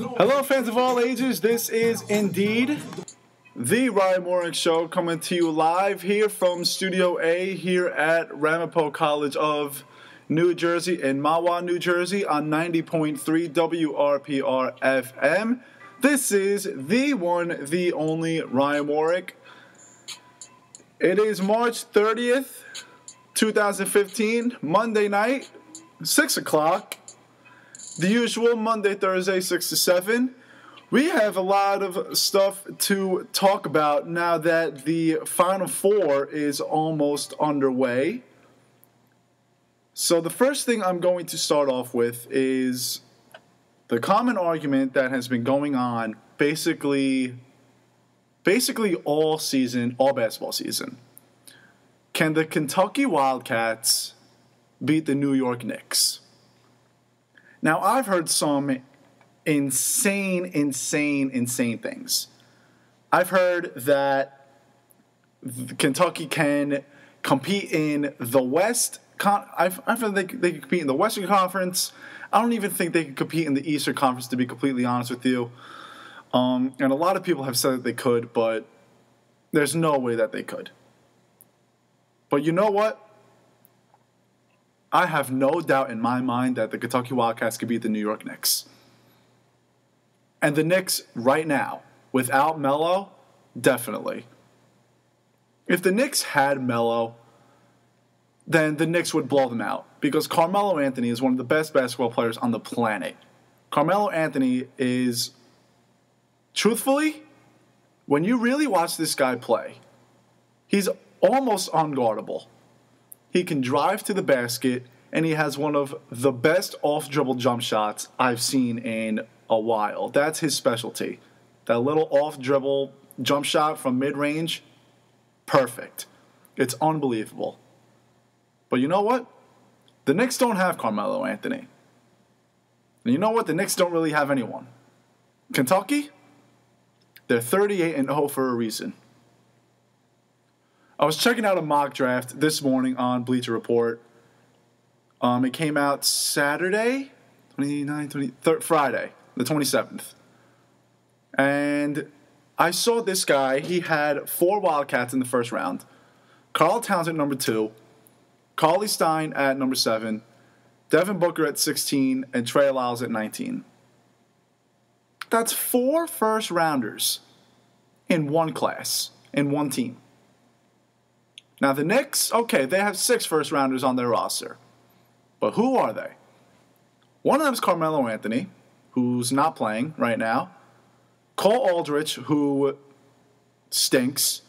Hello, fans of all ages. This is indeed the Morik Show, coming to you live here from Studio A here at Ramapo College of New Jersey in Mahwah, New Jersey on 90.3 WRPR FM. This is the one, the only Ryan Morik. It is March 30th, 2015, Monday night, 6 o'clock. The usual Monday, Thursday, 6 to 7. We have a lot of stuff to talk about now that the Final Four is almost underway. So the first thing I'm going to start off with is the common argument that has been going on basically all season, all basketball season. Can the Kentucky Wildcats beat the New York Knicks? Now, I've heard some insane things. I've heard that Kentucky can compete in the West. I've heard they can compete in the Western Conference. I don't even think they can compete in the Eastern Conference, to be completely honest with you. And a lot of people have said that they could, but there's no way that they could. But you know what? I have no doubt in my mind that the Kentucky Wildcats could beat the New York Knicks. And the Knicks right now, without Melo, definitely. If the Knicks had Melo, then the Knicks would blow them out. Because Carmelo Anthony is one of the best basketball players on the planet. Carmelo Anthony is, truthfully, when you really watch this guy play, he's almost unguardable. He can drive to the basket, and he has one of the best off-dribble jump shots I've seen in a while. That's his specialty. That little off-dribble jump shot from mid-range, perfect. It's unbelievable. But you know what? The Knicks don't have Carmelo Anthony. And you know what? The Knicks don't really have anyone. Kentucky? They're 38-0 for a reason. I was checking out a mock draft this morning on Bleacher Report. It came out Saturday, Friday, the 27th. And I saw this guy. He had 4 Wildcats in the first round. Karl Towns at number 2. Cauley Stein at number 7. Devin Booker at 16. And Trey Lyles at 19. That's 4 first-rounders in one class, in one team. Now, the Knicks, okay, they have 6 first-rounders on their roster. But who are they? One of them is Carmelo Anthony, who's not playing right now. Cole Aldrich, who stinks.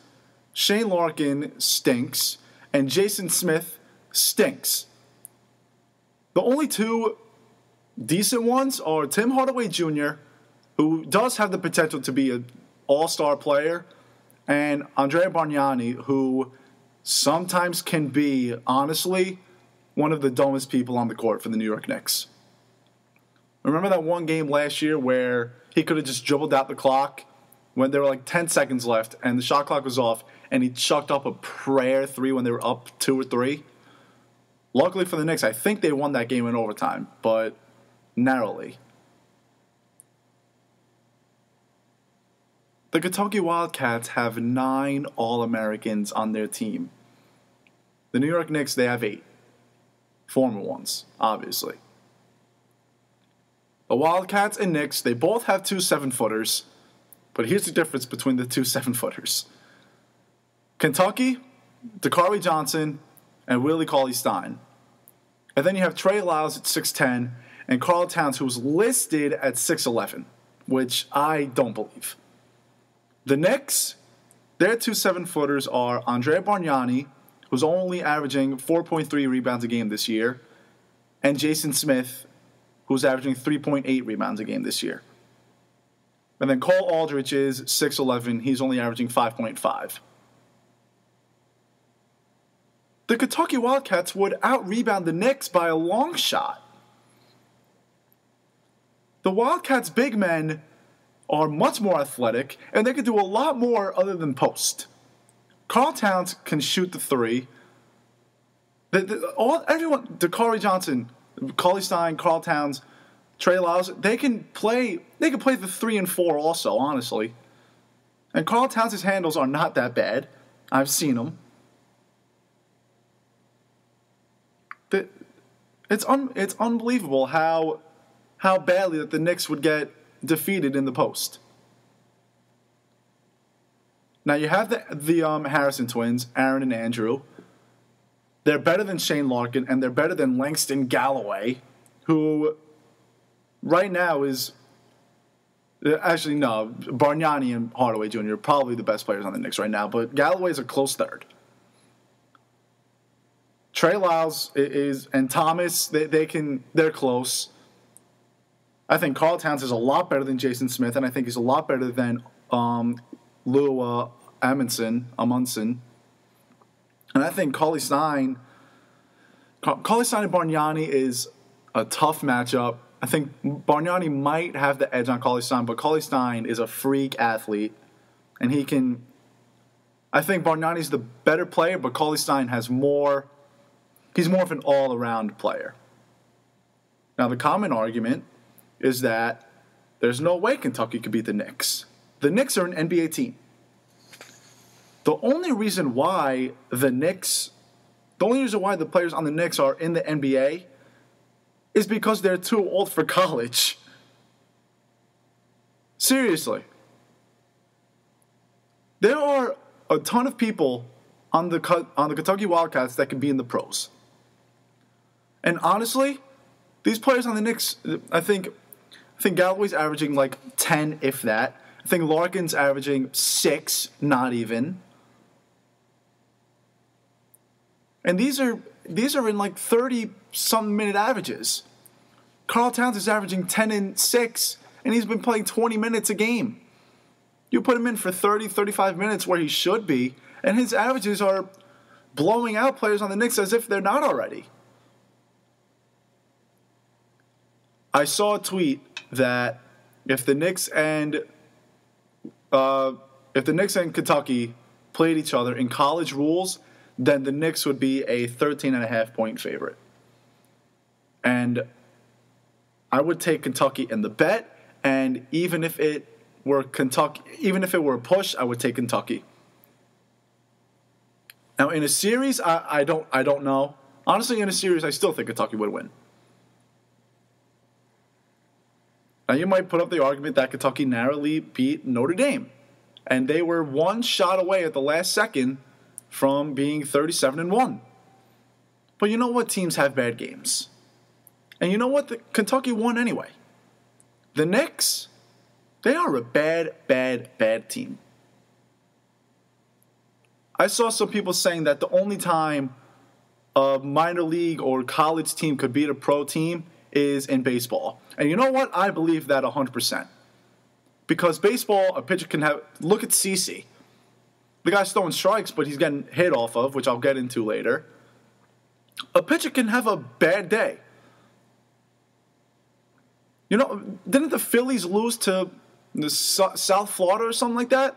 Shane Larkin stinks. And Jason Smith stinks. The only 2 decent ones are Tim Hardaway Jr., who does have the potential to be an all-star player, and Andrea Bargnani, who sometimes can be, honestly, one of the dumbest people on the court for the New York Knicks. Remember that one game last year where he could have just dribbled out the clock when there were like 10 seconds left and the shot clock was off, and he chucked up a prayer 3 when they were up 2 or 3? Luckily for the Knicks, I think they won that game in overtime, but narrowly. The Kentucky Wildcats have 9 All-Americans on their team. The New York Knicks, they have 8. Former ones, obviously. The Wildcats and Knicks, they both have 2 7-footers. But here's the difference between the 2 7-footers. Kentucky, Dakari Johnson, and Willie Cauley-Stein. And then you have Trey Lyles at 6'10", and Karl Towns, who's listed at 6'11", which I don't believe. The Knicks, their 2 7-footers are Andrea Bargnani, who's only averaging 4.3 rebounds a game this year, and Jason Smith, who's averaging 3.8 rebounds a game this year. And then Cole Aldrich is 6'11". He's only averaging 5.5. The Kentucky Wildcats would out-rebound the Knicks by a long shot. The Wildcats' big men are much more athletic, and they can do a lot more other than post. Karl Towns can shoot the 3. Everyone, Dakari Johnson, Cauley-Stein, Karl Towns, Trey Lyles, they can play the 3 and 4 also, honestly. And Karl Towns' handles are not that bad. I've seen them. It's unbelievable how badly that the Knicks would get defeated in the post. Now you have the Harrison twins, Aaron and Andrew. They're better than Shane Larkin, and they're better than Langston Galloway, who right now is actually no, Bargnani and Hardaway Jr. are probably the best players on the Knicks right now, but Galloway's a close third. Trey Lyles and Thomas, they're close. I think Karl Towns is a lot better than Jason Smith, and I think he's a lot better than Lou Amundsen. And I think Cauley Stein and Bargnani is a tough matchup. I think Bargnani might have the edge on Cauley Stein, but Cauley Stein is a freak athlete, and he can. I think Bargnani's the better player, but Cauley Stein has more. He's more of an all-around player. Now, the common argument is that there's no way Kentucky could beat the Knicks. The Knicks are an NBA team. The only reason why the players on the Knicks are in the NBA is because they're too old for college. Seriously. There are a ton of people on the Kentucky Wildcats that can be in the pros. And honestly, these players on the Knicks, I think Galloway's averaging like 10, if that. I think Larkin's averaging 6, not even. And these are in like 30-something minute averages. Karl Towns is averaging 10 and 6, and he's been playing 20 minutes a game. You put him in for 30, 35 minutes where he should be, and his averages are blowing out players on the Knicks as if they're not already. I saw a tweet that if the Knicks and Kentucky played each other in college rules, then the Knicks would be a 13.5-point favorite. And I would take Kentucky in the bet, and even if it were a push, I would take Kentucky. Now in a series, I don't know. Honestly, in a series, I still think Kentucky would win. Now you might put up the argument that Kentucky narrowly beat Notre Dame, and they were one shot away at the last second from being 37-1. But you know what? Teams have bad games. And you know what? Kentucky won anyway. The Knicks, they are a bad, bad, bad team. I saw some people saying that the only time a minor league or college team could beat a pro team is in baseball. And you know what? I believe that 100%. Because baseball, a pitcher can have... Look at CeCe. The guy's throwing strikes, but he's getting hit off of, which I'll get into later. A pitcher can have a bad day. You know, didn't the Phillies lose to the South Florida or something like that?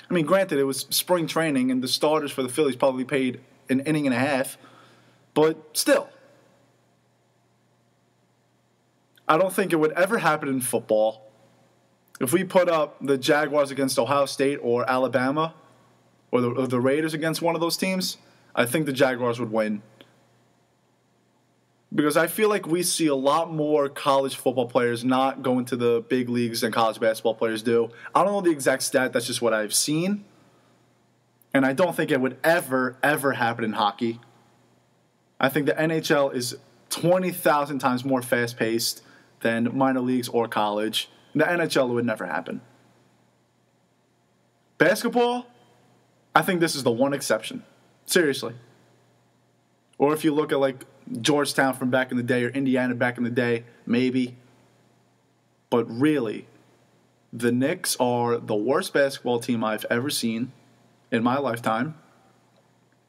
I mean, granted, it was spring training, and the starters for the Phillies probably played an inning and a half. But still. I don't think it would ever happen in football. If we put up the Jaguars against Ohio State or Alabama, or the Raiders against one of those teams, I think the Jaguars would win. Because I feel like we see a lot more college football players not going to the big leagues than college basketball players do. I don't know the exact stat, that's just what I've seen. And I don't think it would ever, ever happen in hockey. I think the NHL is 20,000 times more fast-paced than minor leagues or college. In the NHL, it would never happen. Basketball, I think this is the one exception. Seriously. Or if you look at like Georgetown from back in the day or Indiana back in the day, maybe. But really, the Knicks are the worst basketball team I've ever seen in my lifetime.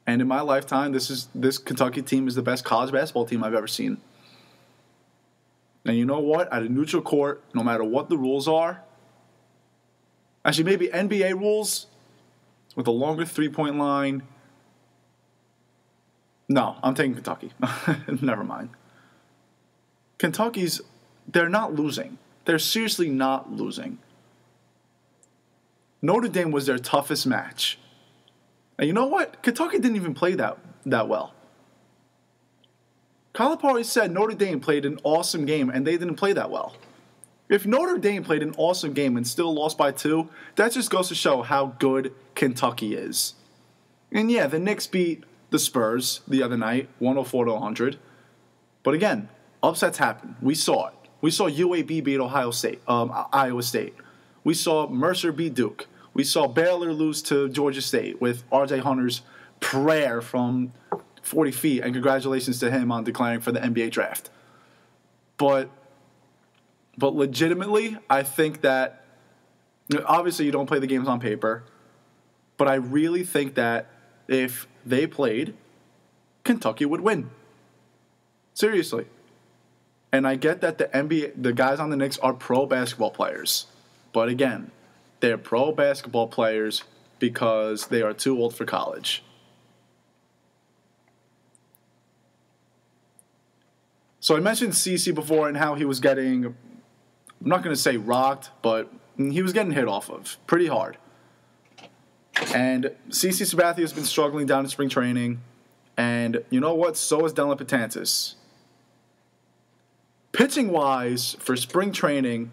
And in my lifetime, this Kentucky team is the best college basketball team I've ever seen. And you know what? At a neutral court, no matter what the rules are, actually maybe NBA rules with a longer three-point line. No, I'm taking Kentucky. Never mind. Kentucky's they're not losing. They're seriously not losing. Notre Dame was their toughest match. And you know what? Kentucky didn't even play that well. Calipari said Notre Dame played an awesome game, and they didn't play that well. If Notre Dame played an awesome game and still lost by 2, that just goes to show how good Kentucky is. And yeah, the Knicks beat the Spurs the other night, 104-100. But again, upsets happen. We saw it. We saw UAB beat Iowa State. We saw Mercer beat Duke. We saw Baylor lose to Georgia State with R.J. Hunter's prayer from 40 feet, and congratulations to him on declaring for the NBA draft. But legitimately, I think that, obviously you don't play the games on paper, but I really think that if they played, Kentucky would win. Seriously. And I get that the guys on the Knicks are pro basketball players. But again, they're pro basketball players because they are too old for college. So I mentioned CeCe before and how he was getting, I'm not going to say rocked, but he was getting hit off of pretty hard. And CeCe Sabathia has been struggling down in spring training. And you know what? So is Dellin Betances. Pitching-wise, for spring training,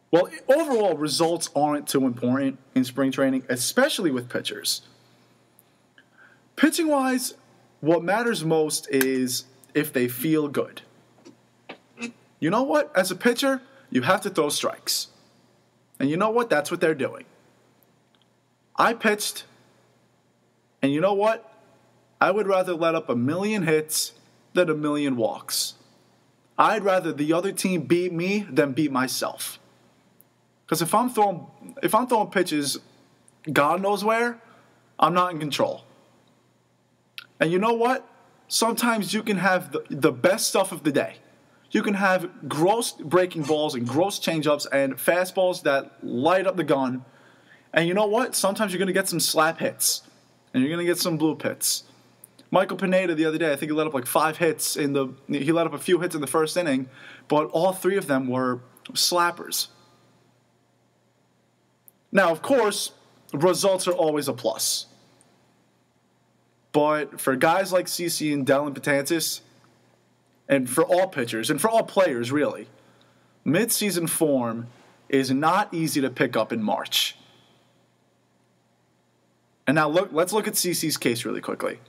well, overall results aren't too important in spring training, especially with pitchers. Pitching-wise, what matters most is if they feel good. You know what? As a pitcher, you have to throw strikes. And you know what? That's what they're doing. I pitched, and you know what? I would rather let up 1,000,000 hits than 1,000,000 walks. I'd rather the other team beat me than beat myself. Because if I'm throwing pitches God knows where, I'm not in control. And you know what? Sometimes you can have the best stuff of the day. You can have gross breaking balls and gross changeups and fastballs that light up the gun. And you know what? Sometimes you're going to get some slap hits. And you're going to get some bloop hits. Michael Pineda the other day, I think he let up like 5 hits he let up a few hits in the first inning, but all 3 of them were slappers. Now, of course, results are always a plus. But for guys like CeCe and Dellin Betances, and for all pitchers, and for all players really, mid-season form is not easy to pick up in March. And now let's look at CeCe's case really quickly.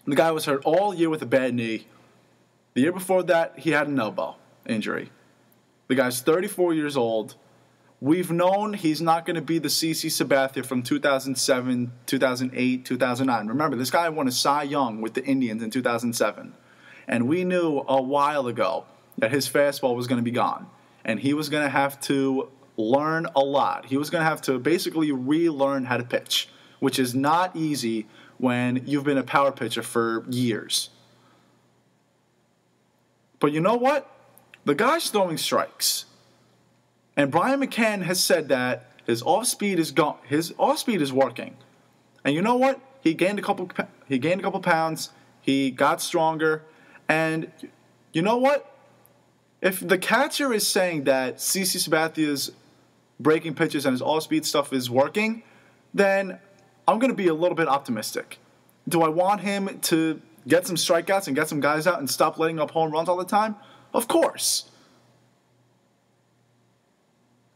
The guy was hurt all year with a bad knee. The year before that, he had an elbow injury. The guy's 34 years old. We've known he's not going to be the CeCe Sabathia from 2007, 2008, 2009. Remember, this guy won a Cy Young with the Indians in 2007. And we knew a while ago that his fastball was going to be gone. And he was going to have to learn a lot. He was going to have to basically relearn how to pitch, which is not easy when you've been a power pitcher for years. But you know what? The guy's throwing strikes. And Brian McCann has said that his off speed is gone. His off speed is working. And you know what? He gained a couple pounds. He got stronger. And you know what? If the catcher is saying that CeCe Sabathia's breaking pitches and his off speed stuff is working, then I'm going to be a little bit optimistic. Do I want him to get some strikeouts and get some guys out and stop letting up home runs all the time? Of course.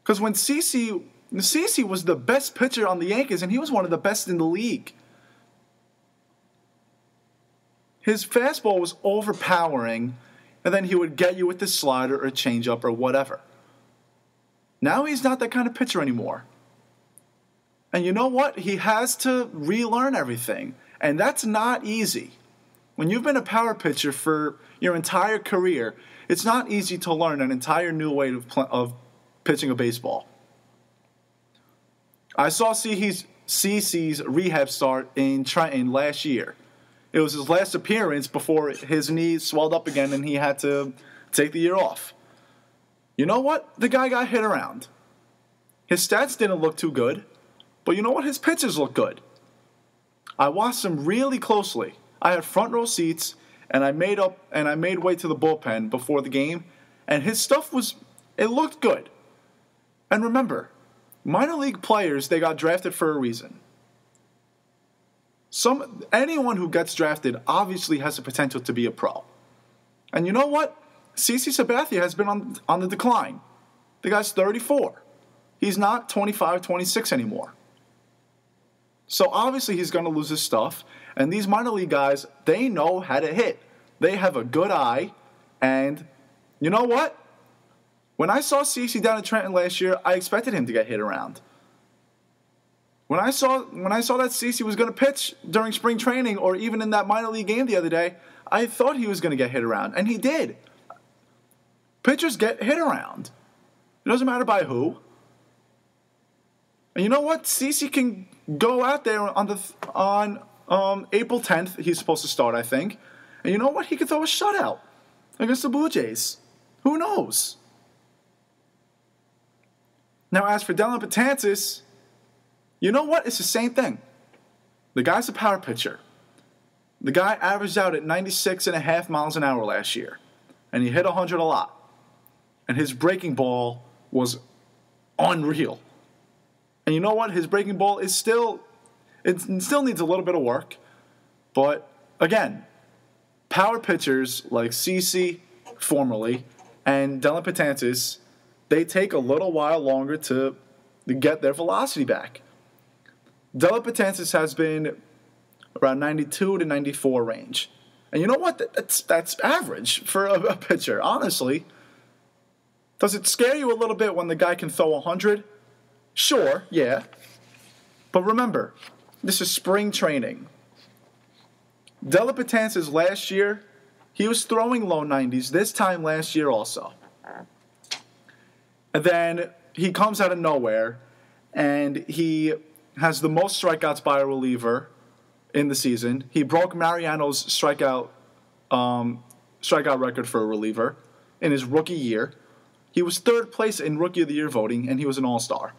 Because when CeCe was the best pitcher on the Yankees, and he was one of the best in the league. His fastball was overpowering, and then he would get you with the slider or changeup or whatever. Now he's not that kind of pitcher anymore. And you know what? He has to relearn everything. And that's not easy. When you've been a power pitcher for your entire career, it's not easy to learn an entire new way of pitching a baseball. I saw CeCe's rehab start in Trenton last year. It was his last appearance before his knee swelled up again and he had to take the year off. You know what? The guy got hit around. His stats didn't look too good, but you know what? His pitches look good. I watched him really closely. I had front row seats, and I made way to the bullpen before the game, and his stuff it looked good. And remember, minor league players, they got drafted for a reason. Anyone who gets drafted obviously has the potential to be a pro. And you know what? CC Sabathia has been on the decline. The guy's 34. He's not 25, 26 anymore. So obviously he's going to lose his stuff. And these minor league guys, they know how to hit. They have a good eye. And you know what? When I saw CC down in Trenton last year, I expected him to get hit around. When I saw that CC was going to pitch during spring training or even in that minor league game the other day, I thought he was going to get hit around. And he did. Pitchers get hit around. It doesn't matter by who. And you know what? CC can go out there on April 10th. He's supposed to start, I think. And you know what? He could throw a shutout against the Blue Jays. Who knows? Now, as for Dellin Betances, you know what? It's the same thing. The guy's a power pitcher. The guy averaged out at 96.5 miles an hour last year. And he hit 100 a lot. And his breaking ball was unreal. And you know what? His breaking ball is still needs a little bit of work. But again, power pitchers like CC formerly and Dellin Betances, they take a little while longer to get their velocity back. Dellin Betances has been around 92 to 94 range. And you know what? That's average for a pitcher, honestly. Does it scare you a little bit when the guy can throw 100? Sure, yeah. But remember, this is spring training. Dellin Betances last year, he was throwing low 90s this time last year also. And then he comes out of nowhere, and he has the most strikeouts by a reliever in the season. He broke Mariano's strikeout record for a reliever in his rookie year. He was third place in Rookie of the Year voting, and he was an all-star.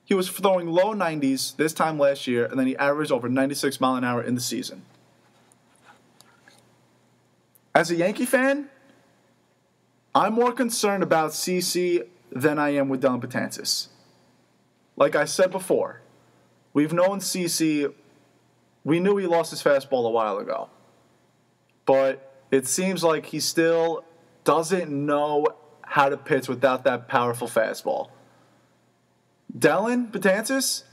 He was throwing low 90s this time last year, and then he averaged over 96 mile an hour in the season. As a Yankee fan, I'm more concerned about CC than I am with Dellin Betances. Like I said before, we've known CC, we knew he lost his fastball a while ago. But it seems like he still doesn't know how to pitch without that powerful fastball. Dellin Betances,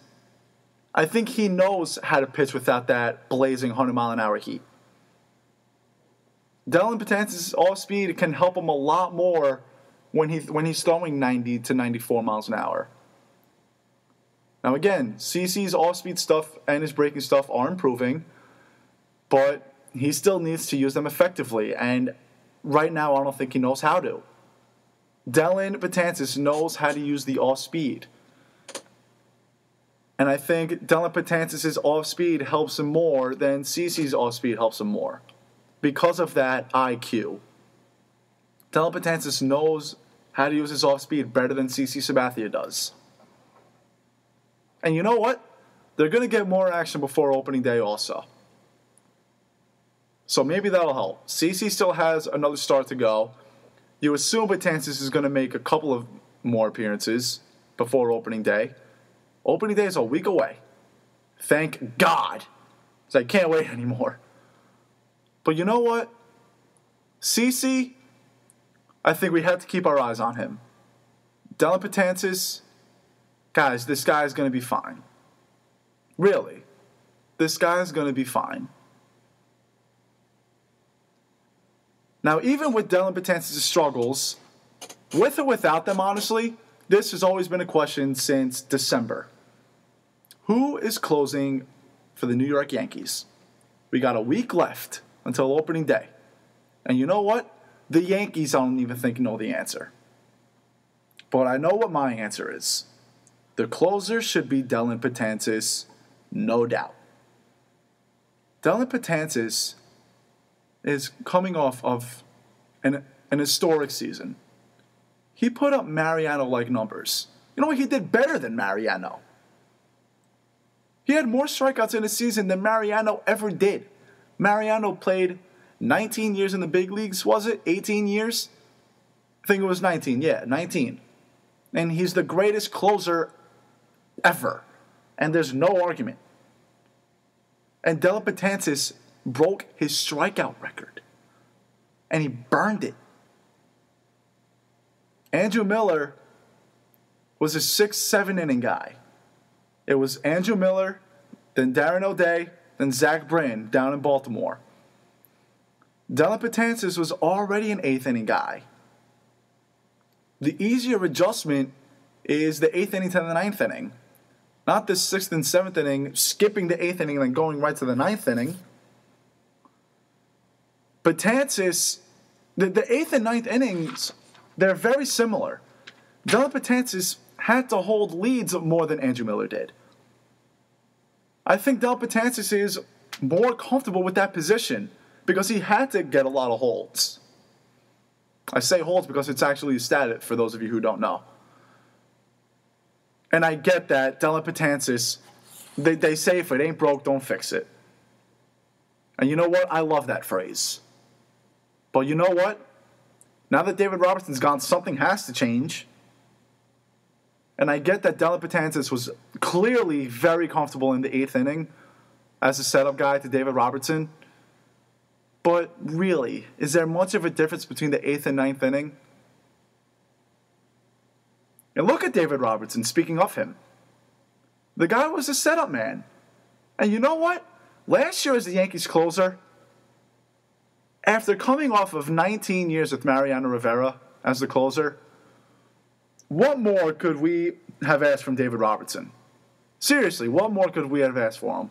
I think he knows how to pitch without that blazing 100-mile-an-hour heat. Dellin Betances' off-speed can help him a lot more when he's throwing 90 to 94 miles an hour. Now again, CC's off-speed stuff and his breaking stuff are improving, but he still needs to use them effectively, and right now I don't think he knows how to. Dellin Betances knows how to use the off-speed. And I think Dellin Betances' off-speed helps him more than CC's off-speed helps him more. Because of that IQ. Dellin Betances knows how to use his off-speed better than CC Sabathia does. And you know what? They're going to get more action before opening day also. So maybe that'll help. CC still has another start to go. You assume Betances is going to make a couple of more appearances before opening day. Opening day is a week away. Thank God. Because I can't wait anymore. But you know what? CC, I think we have to keep our eyes on him. Dellin Betances, guys, this guy is going to be fine. Really. This guy is going to be fine. Now, even with Dellin Betances' struggles, with or without them, honestly, this has always been a question since December. Who is closing for the New York Yankees? We got a week left until opening day. And you know what? The Yankees, I don't even think know the answer. But I know what my answer is. The closer should be Dellin Betances, no doubt. Dellin Betances is coming off of an historic season. He put up Mariano-like numbers. You know what? He did better than Mariano. He had more strikeouts in a season than Mariano ever did. Mariano played 19 years in the big leagues, was it? 18 years? I think it was 19. Yeah, 19. And he's the greatest closer ever. And there's no argument. And Dellin Betances broke his strikeout record. And he burned it. Andrew Miller was a 6-7 inning guy. It was Andrew Miller, then Darren O'Day, then Zach Britton down in Baltimore. Dellin Betances was already an 8th inning guy. The easier adjustment is the 8th inning to the 9th inning. Not the 6th and 7th inning, skipping the 8th inning and then going right to the 9th inning. Betances, the 8th and 9th innings, they're very similar. Dellin Betances had to hold leads more than Andrew Miller did. I think Dellin Betances is more comfortable with that position because he had to get a lot of holds. I say holds because it's actually a stat for those of you who don't know. And I get that Dellin Betances, they say if it ain't broke, don't fix it. And you know what? I love that phrase. But you know what? Now that David Robertson's gone, something has to change. And I get that Dellin Betances was clearly very comfortable in the 8th inning as a setup guy to David Robertson. But really, is there much of a difference between the 8th and 9th inning? And look at David Robertson, speaking of him. The guy was a setup man. And you know what? Last year as the Yankees closer, after coming off of 19 years with Mariano Rivera as the closer, what more could we have asked from David Robertson? Seriously, what more could we have asked for him?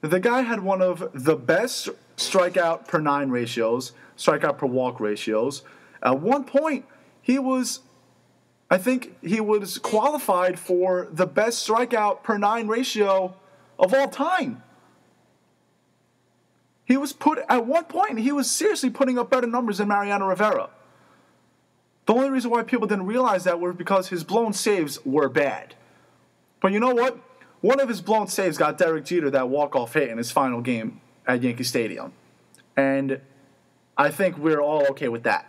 The guy had one of the best strikeout per 9 ratios, strikeout per walk ratios. At one point, I think he was qualified for the best strikeout per 9 ratio of all time. At one point, he was seriously putting up better numbers than Mariano Rivera. The only reason why people didn't realize that was because his blown saves were bad. But you know what? One of his blown saves got Derek Jeter that walk-off hit in his final game at Yankee Stadium. And I think we're all okay with that.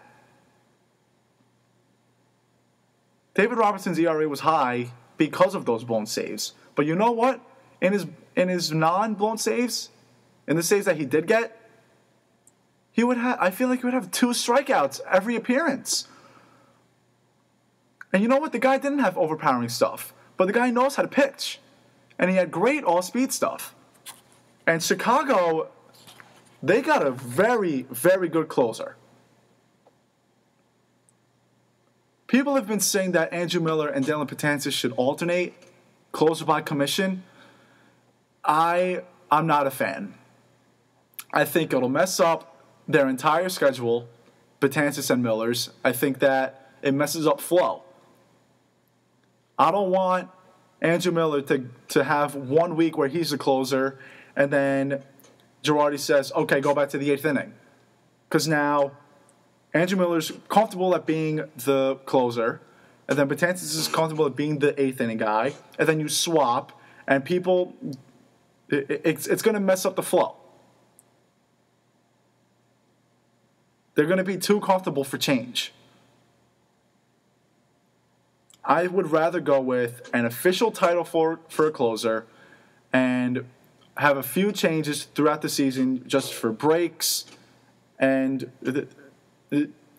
David Robertson's ERA was high because of those blown saves. But you know what? In his non-blown saves, in the saves that he did get, I feel like he would have 2 strikeouts every appearance. And you know what? The guy didn't have overpowering stuff, but the guy knows how to pitch. And he had great all-speed stuff. And Chicago, they got a very, very good closer. People have been saying that Andrew Miller and Dellin Betances should alternate closer by commission. I'm not a fan. I think it'll mess up their entire schedule, Betances and Miller's. I think that it messes up flow. I don't want Andrew Miller to have 1 week where he's the closer and then Girardi says, okay, go back to the 8th inning. Because now Andrew Miller's comfortable at being the closer, and then Betances is comfortable at being the 8th inning guy, and then you swap, and people, it's going to mess up the flow. They're going to be too comfortable for change. I would rather go with an official title for a closer and have a few changes throughout the season just for breaks and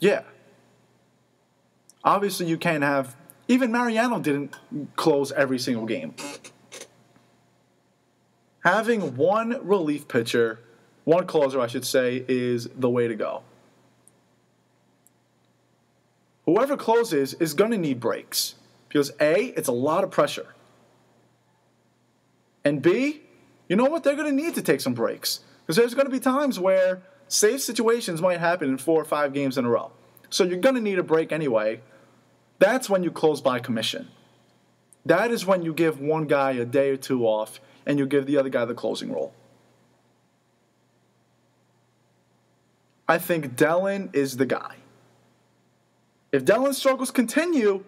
yeah. Obviously you can't have, even Mariano didn't close every single game. Having one relief pitcher, one closer I should say, is the way to go. Whoever closes is going to need breaks. Because A, it's a lot of pressure. And B, you know what? They're going to need to take some breaks. Because there's going to be times where safe situations might happen in 4 or 5 games in a row. So you're going to need a break anyway. That's when you close by commission. That is when you give one guy a day or 2 off and you give the other guy the closing role. I think Dellin is the guy. If Dellin's struggles continue,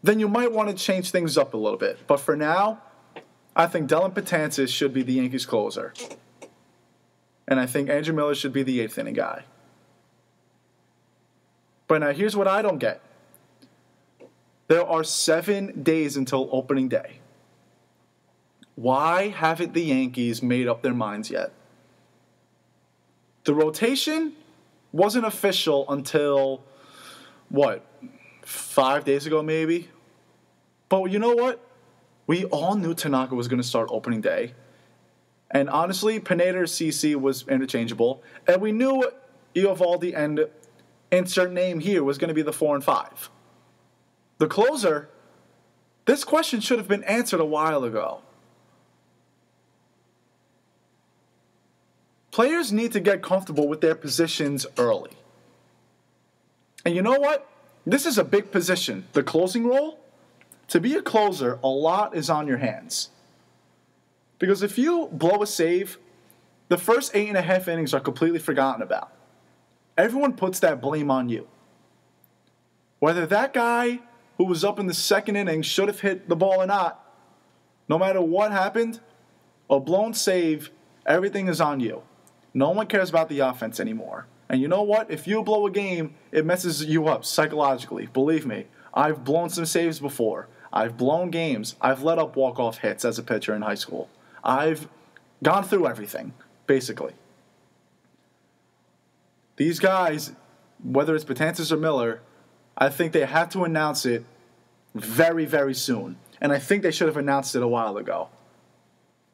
then you might want to change things up a little bit. But for now, I think Dellin Betances should be the Yankees closer. And I think Andrew Miller should be the 8th inning guy. But now here's what I don't get. There are 7 days until opening day. Why haven't the Yankees made up their minds yet? The rotation wasn't official until, 5 days ago maybe? But you know what? We all knew Tanaka was going to start opening day. And honestly, Pineda or CC was interchangeable. And we knew Eovaldi and insert name here was going to be the 4 and 5. The closer, this question should have been answered a while ago. Players need to get comfortable with their positions early. And you know what? This is a big position. The closing role, to be a closer, a lot is on your hands. Because if you blow a save, the first 8.5 innings are completely forgotten about. Everyone puts that blame on you. Whether that guy who was up in the 2nd inning should have hit the ball or not, no matter what happened, a blown save, everything is on you. No one cares about the offense anymore. And you know what? If you blow a game, it messes you up psychologically. Believe me, I've blown some saves before. I've blown games. I've let up walk-off hits as a pitcher in high school. I've gone through everything, basically. These guys, whether it's Betances or Miller, I think they have to announce it very, very soon. And I think they should have announced it a while ago.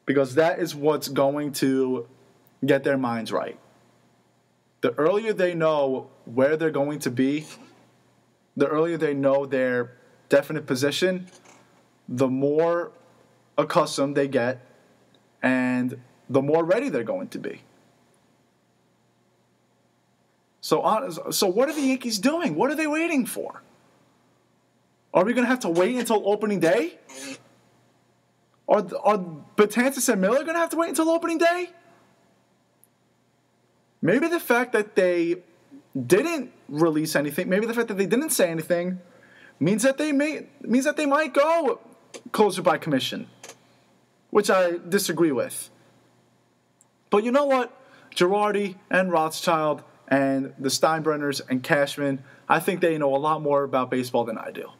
Because that is what's going to get their minds right. The earlier they know where they're going to be, the earlier they know their definite position, the more accustomed they get, and the more ready they're going to be. So what are the Yankees doing? What are they waiting for? Are we going to have to wait until opening day? Are Betances and Miller going to have to wait until opening day? Maybe the fact that they didn't release anything, maybe the fact that they didn't say anything, means that they might go closer by commission, which I disagree with. But you know what? Girardi and Rothschild and the Steinbrenners and Cashman, I think they know a lot more about baseball than I do.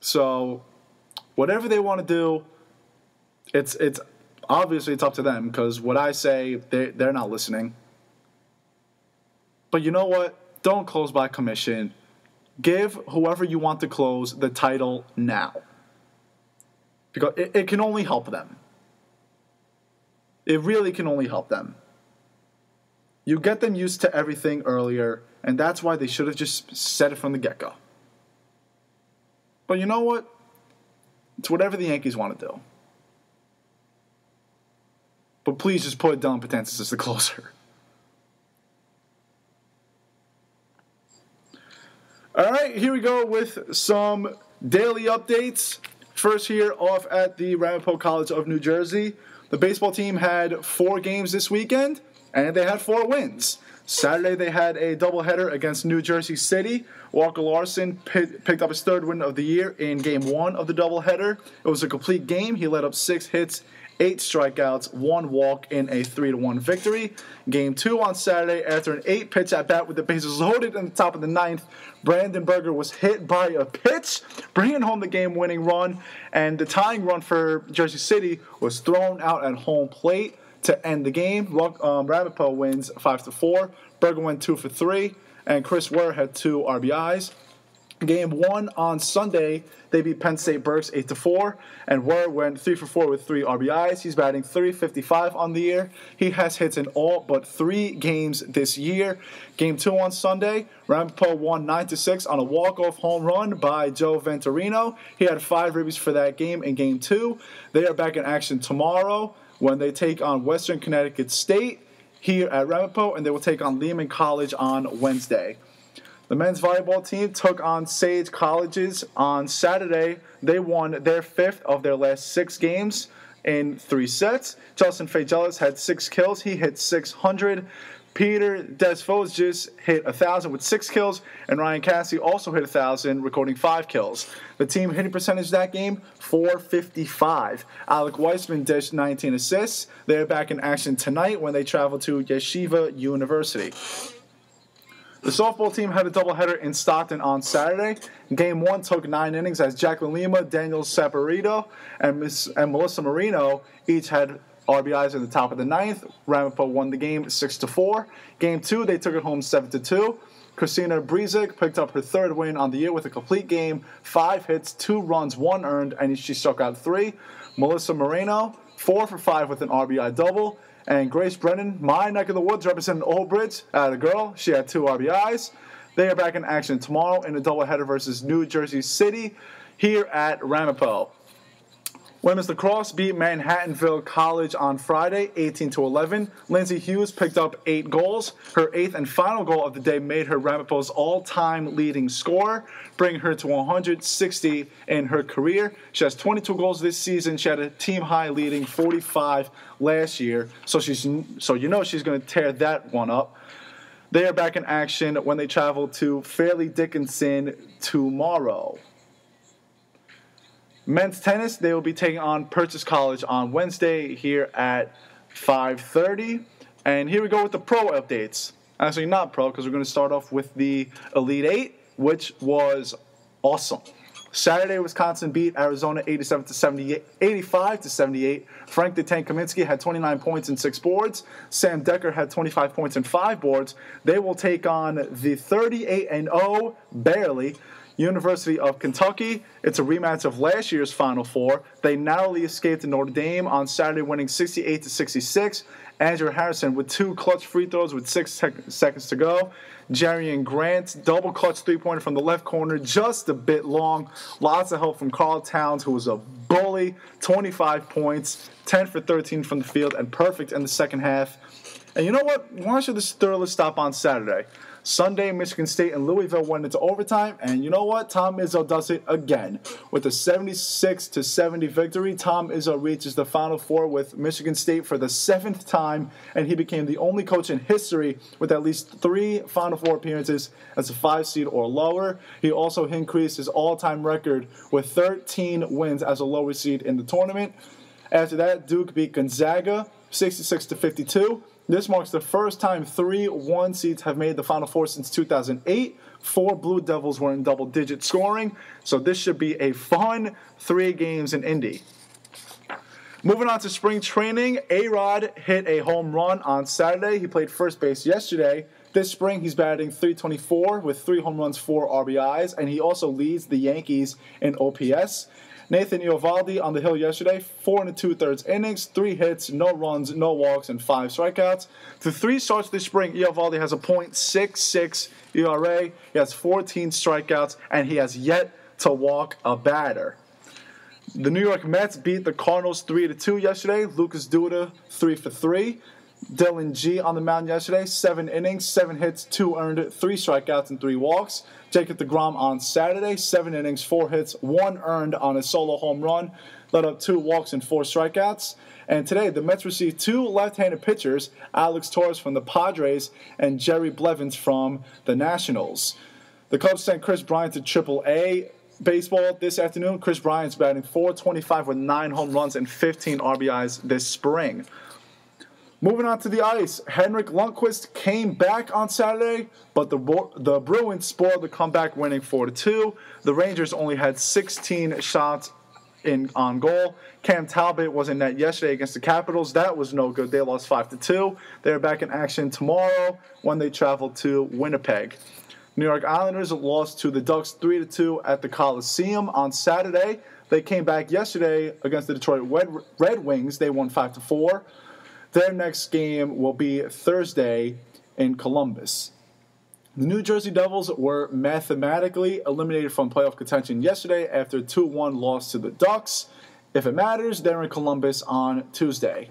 So whatever they want to do, it's obviously it's up to them, because what I say, they're not listening. But you know what? Don't close by commission. Give whoever you want to close the title now. Because it can only help them. It really can only help them. You get them used to everything earlier, and that's why they should have just said it from the get-go. But you know what? It's whatever the Yankees want to do. But please just put Dellin Betances as the closer. All right, here we go with some daily updates. First here off at the Ramapo College of New Jersey. The baseball team had 4 games this weekend, and they had 4 wins. Saturday they had a doubleheader against New Jersey City. Walker Larson picked up his 3rd win of the year in Game 1 of the doubleheader. It was a complete game. He let up 6 hits, 8 strikeouts, 1 walk in a 3-1 victory. Game 2 on Saturday, after an 8-pitch at-bat with the bases loaded in the top of the 9th, Brandon Berger was hit by a pitch, bringing home the game-winning run, and the tying run for Jersey City was thrown out at home plate to end the game. Ramapo wins 5-4. Berger went 2 for 3, and Chris Ware had 2 RBIs. Game 1 on Sunday, they beat Penn State Berks 8-4, and Ware went 3 for 4 with 3 RBIs. He's batting .355 on the year. He has hits in all but 3 games this year. Game 2 on Sunday, Ramapo won 9-6 on a walk-off home run by Joe Venturino. He had 5 ribbies for that game in Game 2. They are back in action tomorrow when they take on Western Connecticut State here at Ramapo, and they will take on Lehman College on Wednesday. The men's volleyball team took on Sage Colleges on Saturday. They won their 5th of their last 6 games in 3 sets. Justin Fagelis had 6 kills. He hit .600. Peter Desfos just hit 1,000 with 6 kills, and Ryan Cassidy also hit 1,000, recording 5 kills. The team hitting percentage that game, .455. Alec Weissman dished 19 assists. They're back in action tonight when they travel to Yeshiva University. The softball team had a doubleheader in Stockton on Saturday. Game 1 took 9 innings as Jacqueline Lima, Daniel Saporito, and Melissa Marino each had RBIs in the top of the 9th. Ramapo won the game 6-4. Game 2, they took it home 7-2. Christina Brezik picked up her 3rd win on the year with a complete game, 5 hits, 2 runs, 1 earned, and she struck out 3. Melissa Moreno, 4 for 5 with an RBI double. And Grace Brennan, my neck of the woods, representing Old Bridge, the girl, she had 2 RBIs. They are back in action tomorrow in a doubleheader versus New Jersey City here at Ramapo. Women's lacrosse beat Manhattanville College on Friday, 18-11. Lindsay Hughes picked up 8 goals. Her 8th and final goal of the day made her Ramapo's all-time leading scorer, bringing her to 160 in her career. She has 22 goals this season. She had a team-high leading 45 last year, so you know she's going to tear that one up. They are back in action when they travel to Fairleigh Dickinson tomorrow. Men's tennis, they will be taking on Purchase College on Wednesday here at 5:30. And here we go with the pro updates. Actually, not pro, because we're going to start off with the Elite Eight, which was awesome. Saturday, Wisconsin beat Arizona 85-78. Frank the Tank Kaminsky had 29 points and 6 boards. Sam Decker had 25 points and 5 boards. They will take on the 38-0, barely, University of Kentucky. It's a rematch of last year's Final Four. They narrowly escaped to Notre Dame on Saturday, winning 68-66. Andrew Harrison with 2 clutch free throws with 6 seconds to go. Jarian Grant, double clutch three-pointer from the left corner, just a bit long. Lots of help from Carl Towns, who was a bully. 25 points, 10 for 13 from the field, and perfect in the second half. And you know what? Why should this thriller stop on Saturday? Sunday, Michigan State and Louisville went into overtime, and you know what? Tom Izzo does it again. With a 76-70 victory, Tom Izzo reaches the Final Four with Michigan State for the 7th time, and he became the only coach in history with at least 3 Final Four appearances as a 5 seed or lower. He also increased his all-time record with 13 wins as a lower seed in the tournament. After that, Duke beat Gonzaga 66-52. This marks the first time 3 1 seeds have made the Final Four since 2008. 4 Blue Devils were in double-digit scoring, so this should be a fun 3 games in Indy. Moving on to spring training, A-Rod hit a home run on Saturday. He played first base yesterday. This spring, he's batting .324 with 3 home runs, 4 RBIs, and he also leads the Yankees in OPS. Nathan Eovaldi on the hill yesterday, 4 2/3 innings, 3 hits, no runs, no walks, and 5 strikeouts. Through 3 starts this spring, Eovaldi has a .66 ERA. He has 14 strikeouts, and he has yet to walk a batter. The New York Mets beat the Cardinals 3-2 yesterday. Lucas Duda 3 for 3. Dellin G on the mound yesterday, 7 innings, 7 hits, 2 earned, 3 strikeouts, and 3 walks. Jacob deGrom on Saturday, 7 innings, 4 hits, 1 earned on a solo home run, let up 2 walks and 4 strikeouts. And today, the Mets received 2 left-handed pitchers, Alex Torres from the Padres and Jerry Blevins from the Nationals. The Cubs sent Chris Bryant to Triple-A baseball this afternoon. Chris Bryant's batting .425 with 9 home runs and 15 RBIs this spring. Moving on to the ice, Henrik Lundqvist came back on Saturday, but the Bruins spoiled the comeback, winning 4-2. The Rangers only had 16 shots on goal. Cam Talbot was in net yesterday against the Capitals. That was no good. They lost 5-2. They're back in action tomorrow when they travel to Winnipeg. New York Islanders lost to the Ducks 3-2 at the Coliseum on Saturday. They came back yesterday against the Detroit Red Wings. They won 5-4. Their next game will be Thursday in Columbus. The New Jersey Devils were mathematically eliminated from playoff contention yesterday after a 2-1 loss to the Ducks. If it matters, they're in Columbus on Tuesday.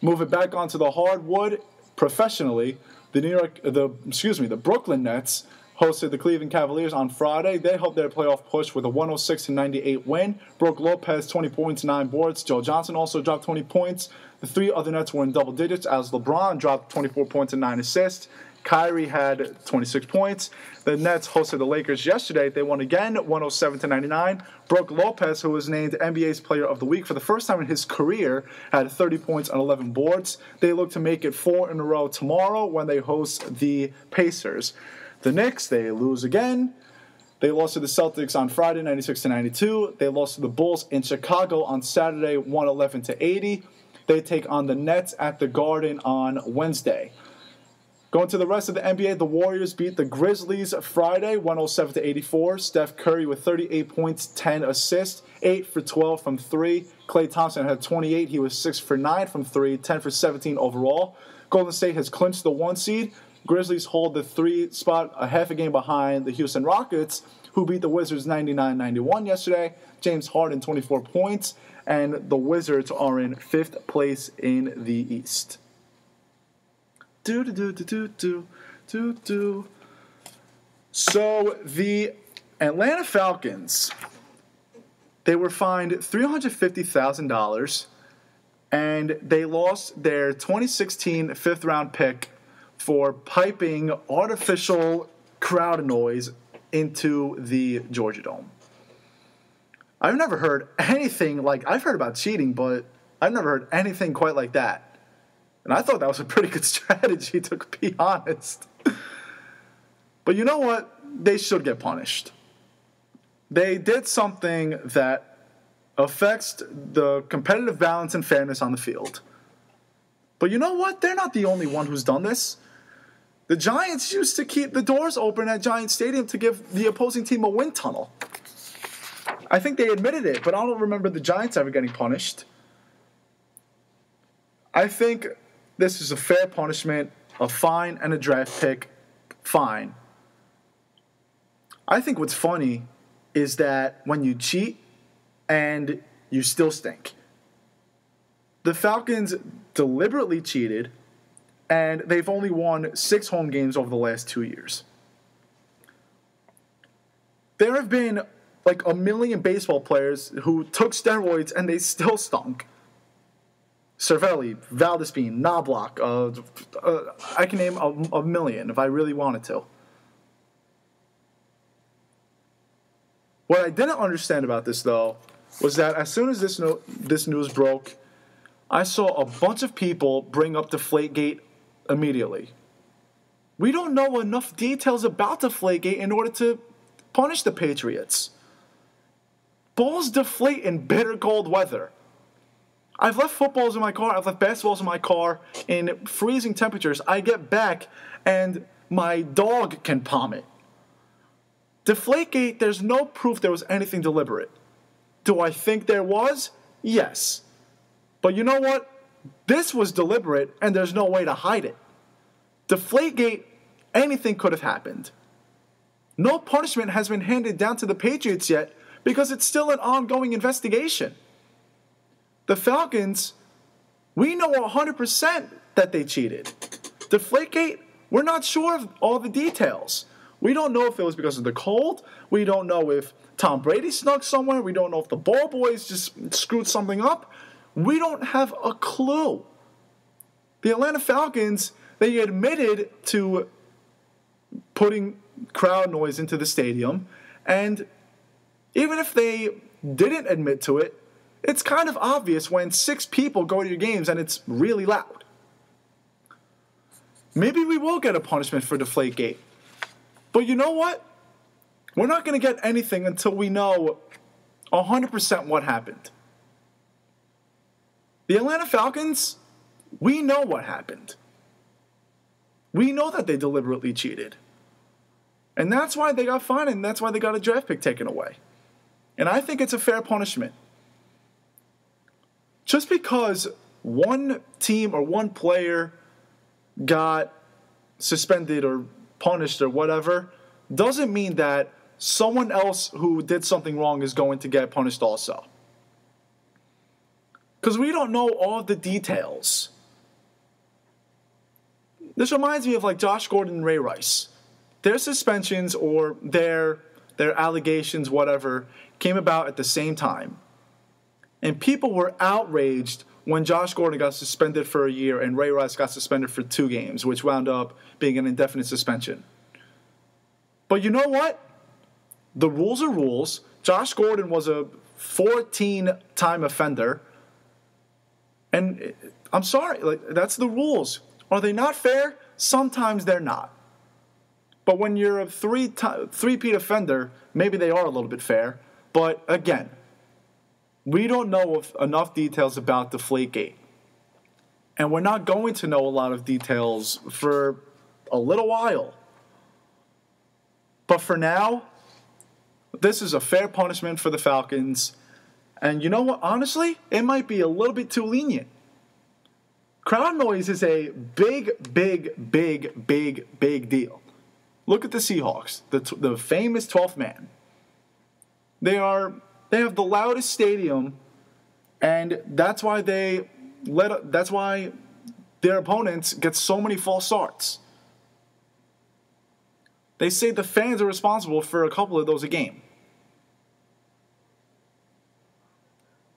Moving back onto the hardwood professionally, the Brooklyn Nets hosted the Cleveland Cavaliers on Friday. They helped their playoff push with a 106-98 win. Brook Lopez, 20 points, 9 boards. Joe Johnson also dropped 20 points. The 3 other Nets were in double digits as LeBron dropped 24 points and 9 assists. Kyrie had 26 points. The Nets hosted the Lakers yesterday. They won again, 107-99. Brook Lopez, who was named NBA's Player of the Week for the first time in his career, had 30 points and 11 boards. They look to make it 4 in a row tomorrow when they host the Pacers. The Knicks, they lose again. They lost to the Celtics on Friday, 96-92. They lost to the Bulls in Chicago on Saturday, 111-80. They take on the Nets at the Garden on Wednesday. Going to the rest of the NBA, the Warriors beat the Grizzlies Friday, 107-84. Steph Curry with 38 points, 10 assists, 8 for 12 from 3. Klay Thompson had 28. He was 6 for 9 from 3, 10 for 17 overall. Golden State has clinched the 1 seed. Grizzlies hold the 3 spot a half a game behind the Houston Rockets, who beat the Wizards 99-91 yesterday. James Harden, 24 points, and the Wizards are in 5th place in the East. So the Atlanta Falcons, they were fined $350,000, and they lost their 2016 fifth-round pick for piping artificial crowd noise into the Georgia Dome. I've never heard anything like, I've heard about cheating, but I've never heard anything quite like that. And I thought that was a pretty good strategy, to be honest. But you know what? They should get punished. They did something that affects the competitive balance and fairness on the field. But you know what? They're not the only one who's done this. The Giants used to keep the doors open at Giant Stadium to give the opposing team a wind tunnel. I think they admitted it, but I don't remember the Giants ever getting punished. I think this is a fair punishment, a fine and a draft pick, fine. I think what's funny is that when you cheat and you still stink. The Falcons deliberately cheated, and they've only won 6 home games over the last 2 years. There have been like a million baseball players who took steroids and they still stunk. Cervelli, Valdespin, Knobloch, I can name a million if I really wanted to. What I didn't understand about this, though, was that as soon as this news broke, I saw a bunch of people bring up Deflategate immediately. We don't know enough details about Deflategate in order to punish the Patriots. Balls deflate in bitter cold weather. I've left footballs in my car. I've left basketballs in my car in freezing temperatures. I get back, and my dog can palm it. Deflategate, there's no proof there was anything deliberate. Do I think there was? Yes. But you know what? This was deliberate, and there's no way to hide it. Deflategate, anything could have happened. No punishment has been handed down to the Patriots yet because it's still an ongoing investigation. The Falcons, we know 100% that they cheated. Deflategate, we're not sure of all the details. We don't know if it was because of the cold. We don't know if Tom Brady snuck somewhere. We don't know if the ball boys just screwed something up. We don't have a clue. The Atlanta Falcons, they admitted to putting crowd noise into the stadium. And even if they didn't admit to it, it's kind of obvious when 6 people go to your games and it's really loud. Maybe we will get a punishment for Deflategate. But you know what? We're not going to get anything until we know 100% what happened. The Atlanta Falcons, we know what happened. We know that they deliberately cheated. And that's why they got fined, and that's why they got a draft pick taken away. And I think it's a fair punishment. Just because one team or one player got suspended or punished or whatever doesn't mean that someone else who did something wrong is going to get punished also. Because we don't know all the details. This reminds me of like Josh Gordon and Ray Rice. their suspensions or their allegations, whatever, came about at the same time. And people were outraged when Josh Gordon got suspended for a year and Ray Rice got suspended for 2 games, which wound up being an indefinite suspension. But you know what? The rules are rules. Josh Gordon was a 14-time offender. And I'm sorry, that's the rules. Are they not fair? Sometimes they're not. But when you're a three-peat offender, maybe they are a little bit fair. But again, we don't know enough details about Deflategate. And we're not going to know a lot of details for a little while. But for now, this is a fair punishment for the Falcons. And you know what? Honestly, it might be a little bit too lenient. Crowd noise is a big deal. Look at the Seahawks, the famous 12th man. They have the loudest stadium, and that's why their opponents get so many false starts. They say the fans are responsible for a couple of those a game.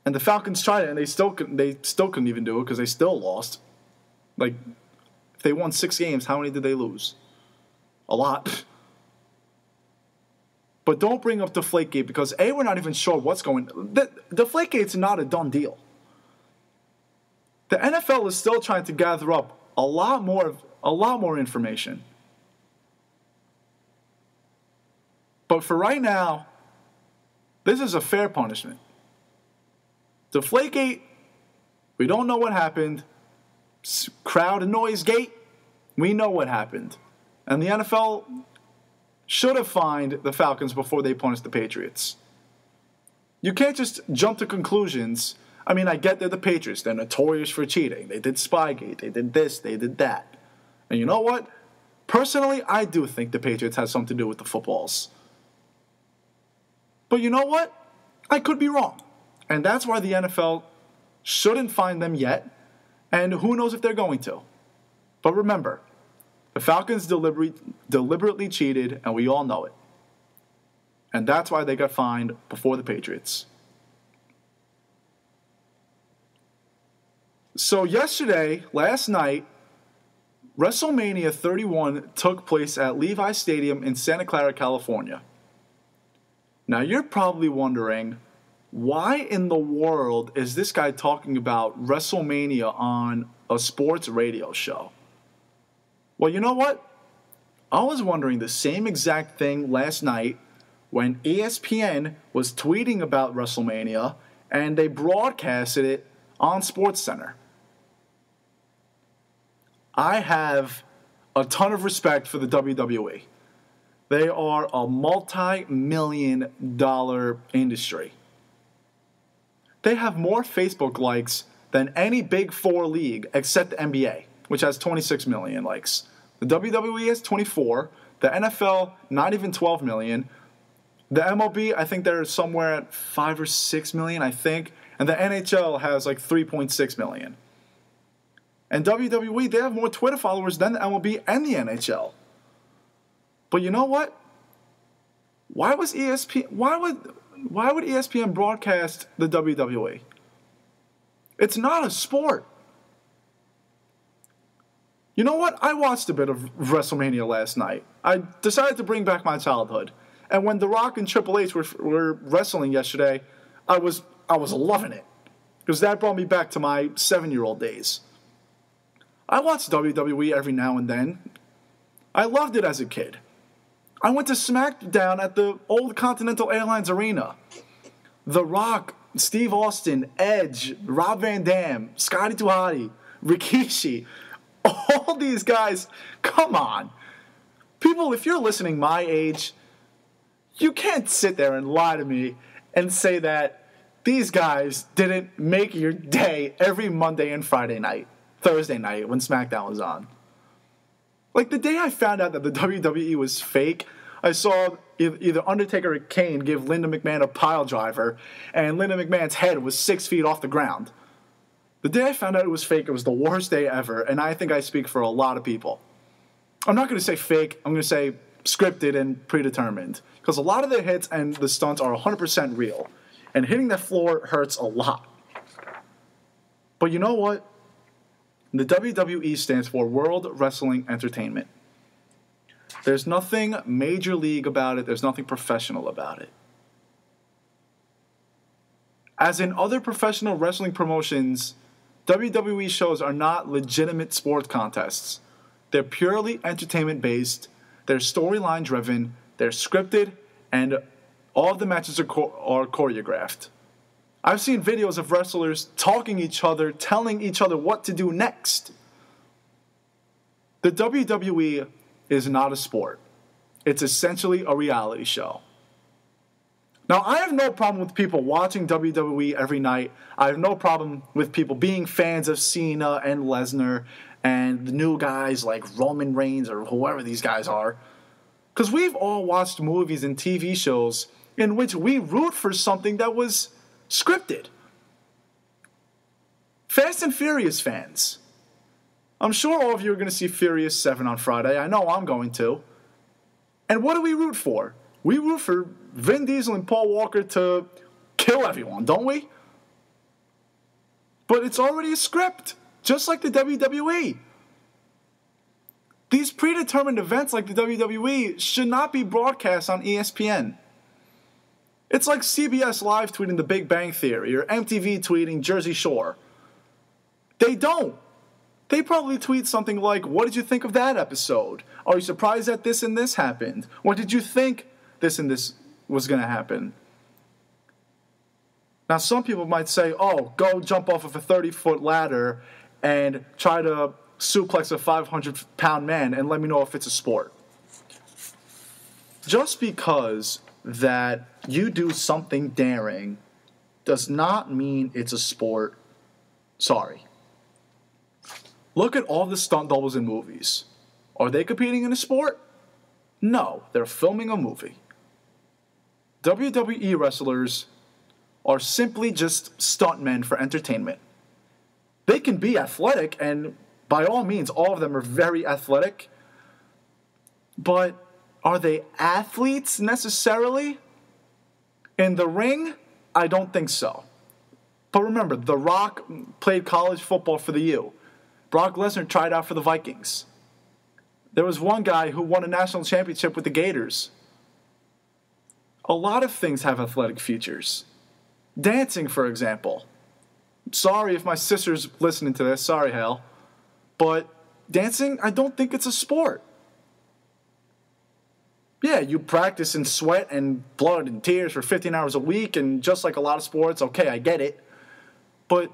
And the Falcons tried it, and they still couldn't even do it because they still lost. Like, if they won 6 games, how many did they lose? A lot. But don't bring up Deflategate because A, we're not even sure what's going on. Deflategate's not a done deal. The NFL is still trying to gather up a lot more information. But for right now, this is a fair punishment. Deflategate, we don't know what happened. Crowd noise gate, we know what happened. And the NFL should have fined the Falcons before they punished the Patriots. You can't just jump to conclusions. I mean, I get they're the Patriots. They're notorious for cheating. They did Spygate. They did this. They did that. And you know what? Personally, I do think the Patriots had something to do with the footballs. But you know what? I could be wrong. And that's why the NFL shouldn't fine them yet. And who knows if they're going to. But remember, the Falcons deliberately cheated, and we all know it. And that's why they got fined before the Patriots. So last night, WrestleMania 31 took place at Levi Stadium in Santa Clara, California. Now, you're probably wondering, why in the world is this guy talking about WrestleMania on a sports radio show? Well, you know what? I was wondering the same exact thing last night when ESPN was tweeting about WrestleMania and they broadcasted it on SportsCenter. I have a ton of respect for the WWE. They are a multi-million-dollar industry. They have more Facebook likes than any Big Four league except the NBA, which has 26 million likes. The WWE has 24. The NFL, not even 12 million. The MLB, I think they're somewhere at 5 or 6 million, I think. And the NHL has like 3.6 million. And WWE, they have more Twitter followers than the MLB and the NHL. But you know what? Why would ESPN broadcast the WWE? It's not a sport. You know what? I watched a bit of WrestleMania last night. I decided to bring back my childhood. And when The Rock and Triple H were wrestling yesterday, I was loving it. Because that brought me back to my 7-year-old days. I watched WWE every now and then. I loved it as a kid. I went to SmackDown at the old Continental Airlines Arena. The Rock, Steve Austin, Edge, Rob Van Dam, Scotty 2 Hotty, Rikishi, all these guys, come on. People, if you're listening my age, you can't sit there and lie to me and say that these guys didn't make your day every Monday and Friday night, Thursday night when SmackDown was on. Like, the day I found out that the WWE was fake, I saw either Undertaker or Kane give Linda McMahon a pile driver, and Linda McMahon's head was 6 feet off the ground. The day I found out it was fake, it was the worst day ever, and I think I speak for a lot of people. I'm not going to say fake, I'm going to say scripted and predetermined. Because a lot of the hits and the stunts are 100% real. And hitting that floor hurts a lot. But you know what? The WWE stands for World Wrestling Entertainment. There's nothing major league about it. There's nothing professional about it. As in other professional wrestling promotions, WWE shows are not legitimate sport contests. They're purely entertainment-based, they're storyline-driven, they're scripted, and all of the matches are choreographed. I've seen videos of wrestlers talking each other, telling each other what to do next. The WWE is not a sport. It's essentially a reality show. Now, I have no problem with people watching WWE every night. I have no problem with people being fans of Cena and Lesnar and the new guys like Roman Reigns or whoever these guys are. Because we've all watched movies and TV shows in which we root for something that was scripted. Fast and Furious fans. I'm sure all of you are going to see Furious 7 on Friday. I know I'm going to. And what do we root for? We root for Vin Diesel and Paul Walker to kill everyone, don't we? But it's already a script, just like the WWE. These predetermined events like the WWE should not be broadcast on ESPN. It's like CBS Live tweeting The Big Bang Theory or MTV tweeting Jersey Shore. They don't. They probably tweet something like, what did you think of that episode? Are you surprised that this and this happened? What did you think this and this was going to happen? Now, some people might say, oh, go jump off of a 30-foot ladder and try to suplex a 500-pound man and let me know if it's a sport. Just because that you do something daring does not mean it's a sport. Sorry. Look at all the stunt doubles in movies. Are they competing in a sport? No, they're filming a movie. WWE wrestlers are simply just stuntmen for entertainment. They can be athletic, and by all means, all of them are very athletic. But are they athletes necessarily? In the ring, I don't think so. But remember, The Rock played college football for the U. Brock Lesnar tried out for the Vikings. There was one guy who won a national championship with the Gators. A lot of things have athletic features. Dancing, for example. Sorry if my sister's listening to this. Sorry, Hal. But dancing, I don't think it's a sport. Yeah, you practice in sweat and blood and tears for 15 hours a week, and just like a lot of sports, okay, I get it. But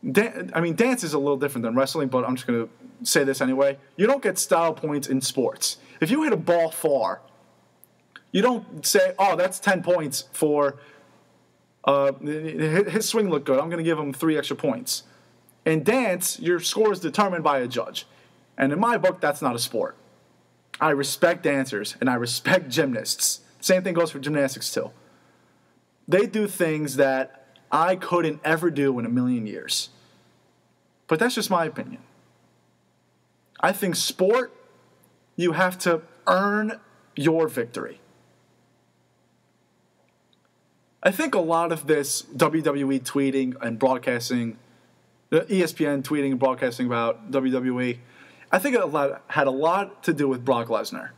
dance is a little different than wrestling, but I'm just going to say this anyway. You don't get style points in sports. If you hit a ball far, you don't say, oh, that's 10 points for his swing looked good. I'm going to give him 3 extra points. In dance, your score is determined by a judge. And in my book, that's not a sport. I respect dancers, and I respect gymnasts. Same thing goes for gymnastics, too. They do things that I couldn't ever do in a million years. But that's just my opinion. I think sport, you have to earn your victory. I think a lot of this WWE tweeting and broadcasting, the ESPN tweeting and broadcasting about WWE, I think it had a lot to do with Brock Lesnar.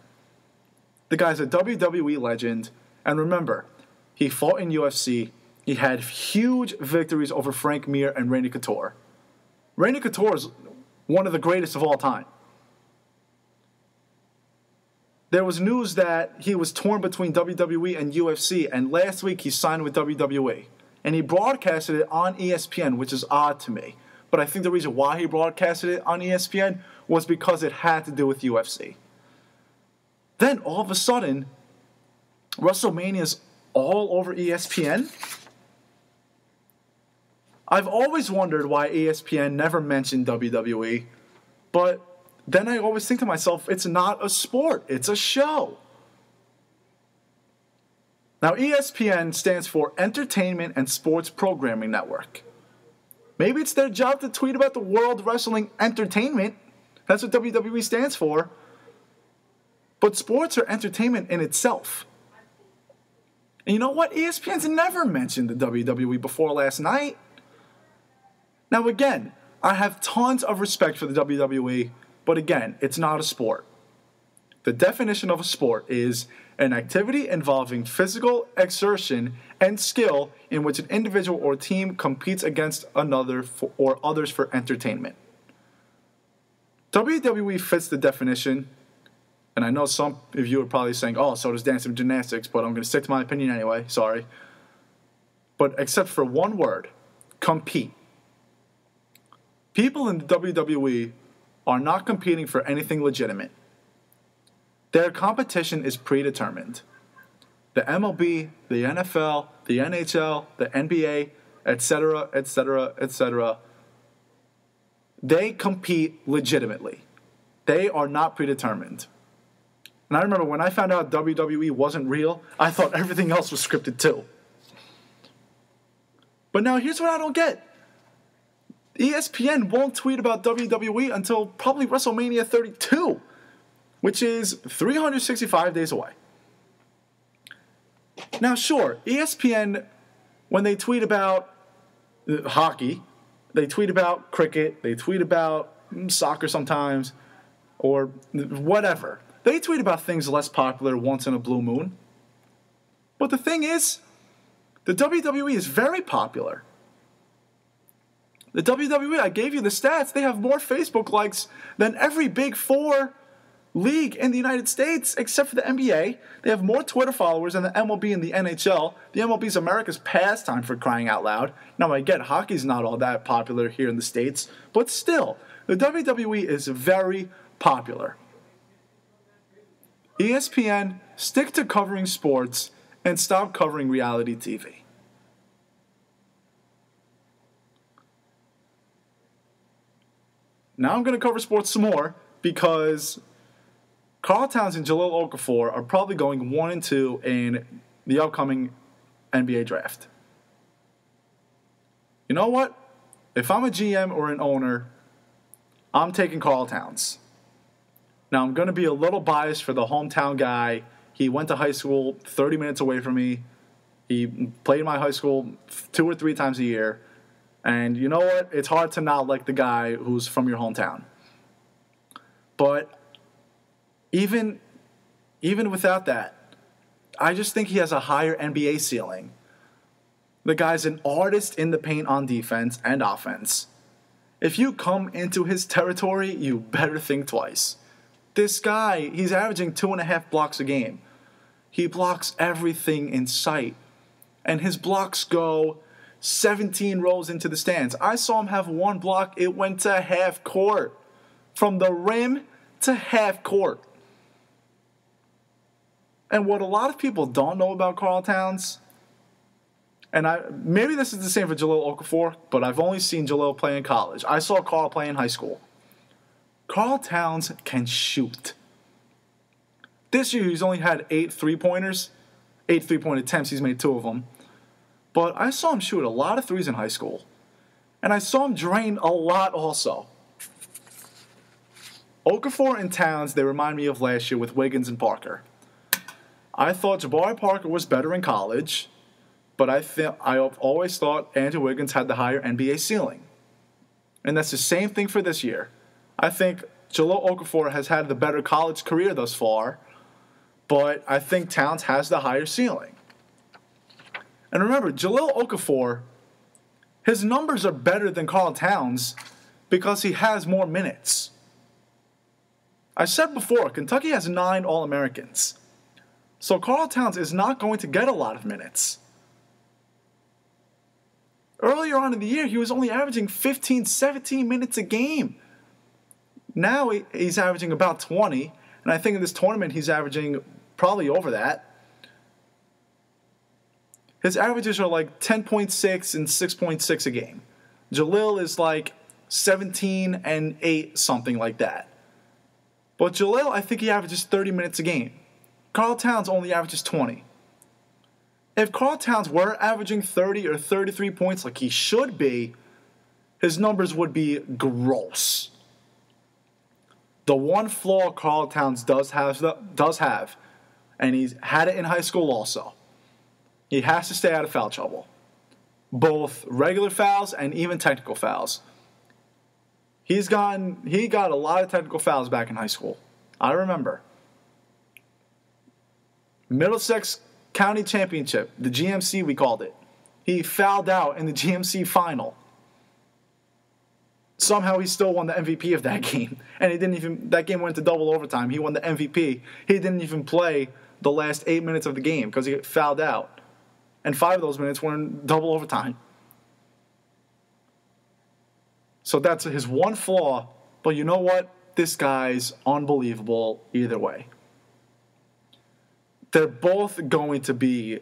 The guy's a WWE legend, and remember, he fought in UFC. He had huge victories over Frank Mir and Randy Couture. Randy Couture is one of the greatest of all time. There was news that he was torn between WWE and UFC, and last week he signed with WWE. And he broadcasted it on ESPN, which is odd to me. But I think the reason why he broadcasted it on ESPN was because it had to do with UFC. Then, all of a sudden, WrestleMania's all over ESPN. I've always wondered why ESPN never mentioned WWE, but then I always think to myself, it's not a sport, it's a show. Now, ESPN stands for Entertainment and Sports Programming Network. Maybe it's their job to tweet about the World Wrestling Entertainment. That's what WWE stands for. But sports are entertainment in itself. And you know what? ESPN's never mentioned the WWE before last night. Now again, I have tons of respect for the WWE, but again, it's not a sport. The definition of a sport is an activity involving physical exertion and skill in which an individual or team competes against another or others for entertainment. WWE fits the definition, and I know some of you are probably saying, oh, so does dancing and gymnastics, but I'm going to stick to my opinion anyway, sorry. But except for one word, compete. People in the WWE are not competing for anything legitimate. Their competition is predetermined. The MLB, the NFL, the NHL, the NBA, etc., etc., etc., they compete legitimately. They are not predetermined. And I remember when I found out WWE wasn't real, I thought everything else was scripted too. But now here's what I don't get. ESPN won't tweet about WWE until probably WrestleMania 32, which is 365 days away. Now sure, ESPN, when they tweet about hockey, they tweet about cricket, they tweet about soccer sometimes, or whatever. They tweet about things less popular once in a blue moon. But the thing is, the WWE is very popular. The WWE, I gave you the stats, they have more Facebook likes than every Big Four league in the United States, except for the NBA. They have more Twitter followers than the MLB and the NHL. The MLB is America's pastime, for crying out loud. Now, I get hockey's not all that popular here in the States, but still, the WWE is very popular. ESPN, stick to covering sports and stop covering reality TV. Now I'm going to cover sports some more because Karl Towns and Jahlil Okafor are probably going 1-2 in the upcoming NBA draft. You know what? If I'm a GM or an owner, I'm taking Karl Towns. Now, I'm going to be a little biased for the hometown guy. He went to high school 30 minutes away from me. He played in my high school 2 or 3 times a year. And you know what? It's hard to not like the guy who's from your hometown. But even without that, I just think he has a higher NBA ceiling. The guy's an artist in the paint on defense and offense. If you come into his territory, you better think twice. This guy, he's averaging 2.5 blocks a game. He blocks everything in sight. And his blocks go 17 rows into the stands. I saw him have one block. It went to half court. From the rim to half court. And what a lot of people don't know about Karl Towns, and maybe this is the same for Jahlil Okafor, but I've only seen Jahlil play in college. I saw Karl play in high school. Karl Towns can shoot. This year he's only had 8 3-pointers, 8 3-point attempts. He's made 2 of them. But I saw him shoot a lot of threes in high school. And I saw him drain a lot also. Okafor and Towns, they remind me of last year with Wiggins and Parker. I thought Jabari Parker was better in college, but I've always thought Andrew Wiggins had the higher NBA ceiling. And that's the same thing for this year. I think Jahlil Okafor has had the better college career thus far, but I think Towns has the higher ceiling. And remember, Jahlil Okafor, his numbers are better than Karl Towns because he has more minutes. I said before, Kentucky has 9 All-Americans. So Karl Towns is not going to get a lot of minutes. Earlier on in the year, he was only averaging 15, 17 minutes a game. Now he's averaging about 20, and I think in this tournament he's averaging probably over that. His averages are like 10.6 and 6.6 a game. Jahlil is like 17 and 8, something like that. But Jahlil, I think he averages 30 minutes a game. Karl Towns only averages 20. If Karl Towns were averaging 30 or 33 points like he should be, his numbers would be gross. The one flaw Karl Towns does have, and he's had it in high school also, he has to stay out of foul trouble. Both regular fouls and even technical fouls. He got a lot of technical fouls back in high school. I remember. Middlesex County Championship, the GMC we called it. He fouled out in the GMC final. Somehow he still won the MVP of that game. And that game went to double overtime. He won the MVP. He didn't even play the last 8 minutes of the game because he fouled out. And 5 of those minutes were in double overtime. So that's his one flaw. But you know what? This guy's unbelievable either way. They're both going to be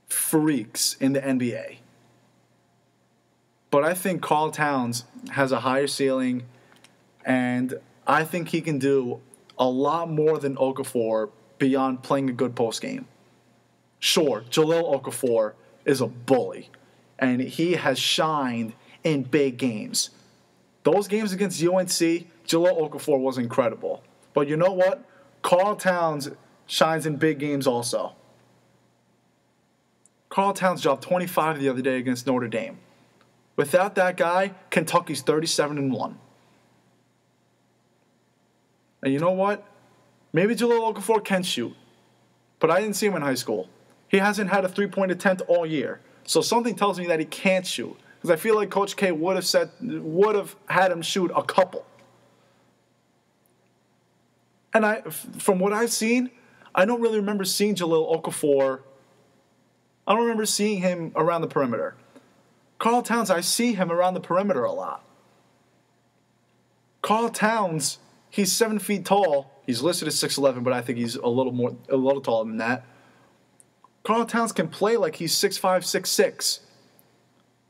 freaks in the NBA. But I think Karl Towns has a higher ceiling, and I think he can do a lot more than Okafor beyond playing a good post game. Sure, Jahlil Okafor is a bully, and he has shined in big games. Those games against UNC, Jahlil Okafor was incredible. But you know what? Karl Towns shines in big games also. Karl Towns dropped 25 the other day against Notre Dame. Without that guy, Kentucky's 37-1. And you know what? Maybe Jahlil Okafor can shoot, but I didn't see him in high school. He hasn't had a three-point attempt all year, so something tells me that he can't shoot. Because I feel like Coach K would have had him shoot a couple. And from what I've seen, I don't really remember seeing Jahlil Okafor. I don't remember seeing him around the perimeter. Karl Towns, I see him around the perimeter a lot. Karl Towns, he's 7 feet tall. He's listed as 6'11", but I think he's a little taller than that. Karl Towns can play like he's 6'5", 6'6".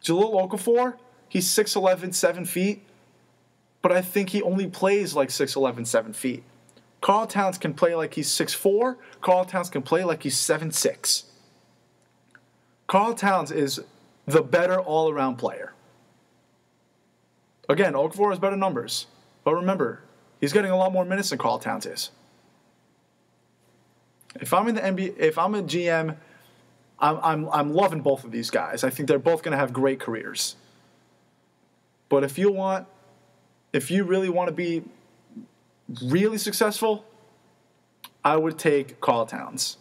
Jahlil Okafor, he's 6'11", 7 feet, but I think he only plays like 6'11", 7 feet. Karl Towns can play like he's 6'4". Karl Towns can play like he's 7'6". Karl Towns is the better all-around player. Again, Okafor has better numbers, but remember, he's getting a lot more minutes than Karl Towns is. If I'm in the NBA, if I'm a GM, I'm loving both of these guys. I think they're both going to have great careers. But if you really want to be really successful, I would take Karl Towns.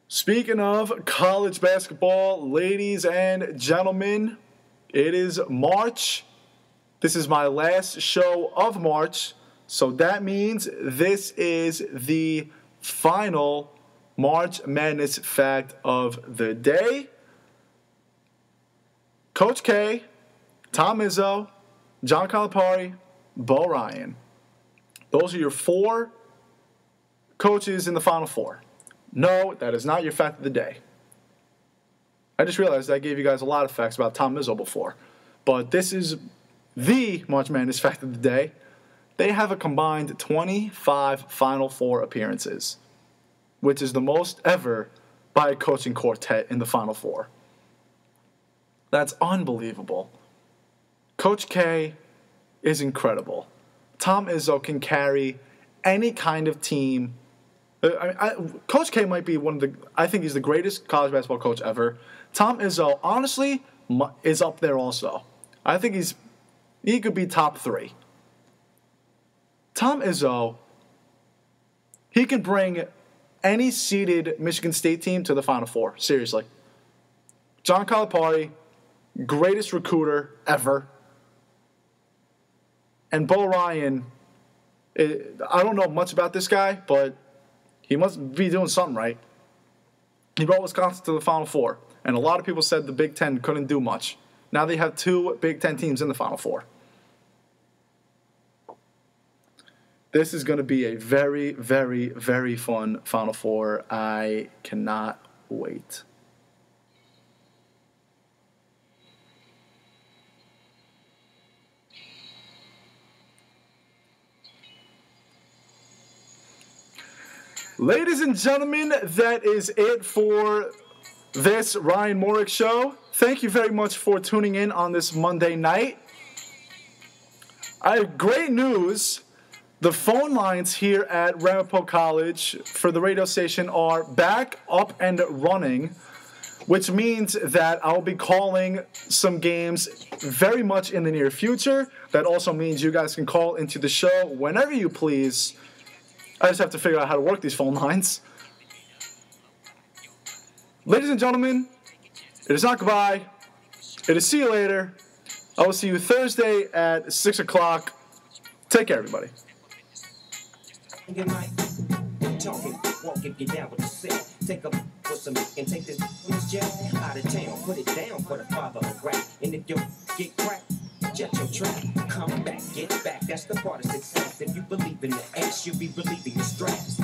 Speaking of college basketball, ladies and gentlemen, it is March. This is my last show of March, so that means this is the final March Madness fact of the day. Coach K, Tom Izzo, John Calipari, Bo Ryan. Those are your 4 coaches in the Final Four. No, that is not your fact of the day. I just realized I gave you guys a lot of facts about Tom Izzo before. But this is the March Madness fact of the day. They have a combined 25 Final Four appearances, which is the most ever by a coaching quartet in the Final Four. That's unbelievable. Coach K is incredible. Tom Izzo can carry any kind of team. Coach K might be I think he's the greatest college basketball coach ever. Tom Izzo, honestly, is up there also. I think he could be top 3. Tom Izzo, he can bring any seeded Michigan State team to the Final Four, seriously. John Calipari, greatest recruiter ever. And Bo Ryan, I don't know much about this guy, but he must be doing something right. He brought Wisconsin to the Final Four, and a lot of people said the Big Ten couldn't do much. Now they have 2 Big Ten teams in the Final Four. This is going to be a very, very, very fun Final Four. I cannot wait. Ladies and gentlemen, that is it for this Ryan Morik show. Thank you very much for tuning in on this Monday night. I have great news. The phone lines here at Ramapo College for the radio station are back up and running, which means that I'll be calling some games very much in the near future. That also means you guys can call into the show whenever you please. I just have to figure out how to work these phone lines. Ladies and gentlemen, it is not goodbye. It is see you later. I will see you Thursday at 6 o'clock. Take care, everybody. Talking, walking, get down with the set. Take a for some and take this jet out of town. Put it down for the father of rap. And if you get cracked, jet your trap. Come back, get back. That's the part of success. If you believe in the X, you'll be relieving the stress.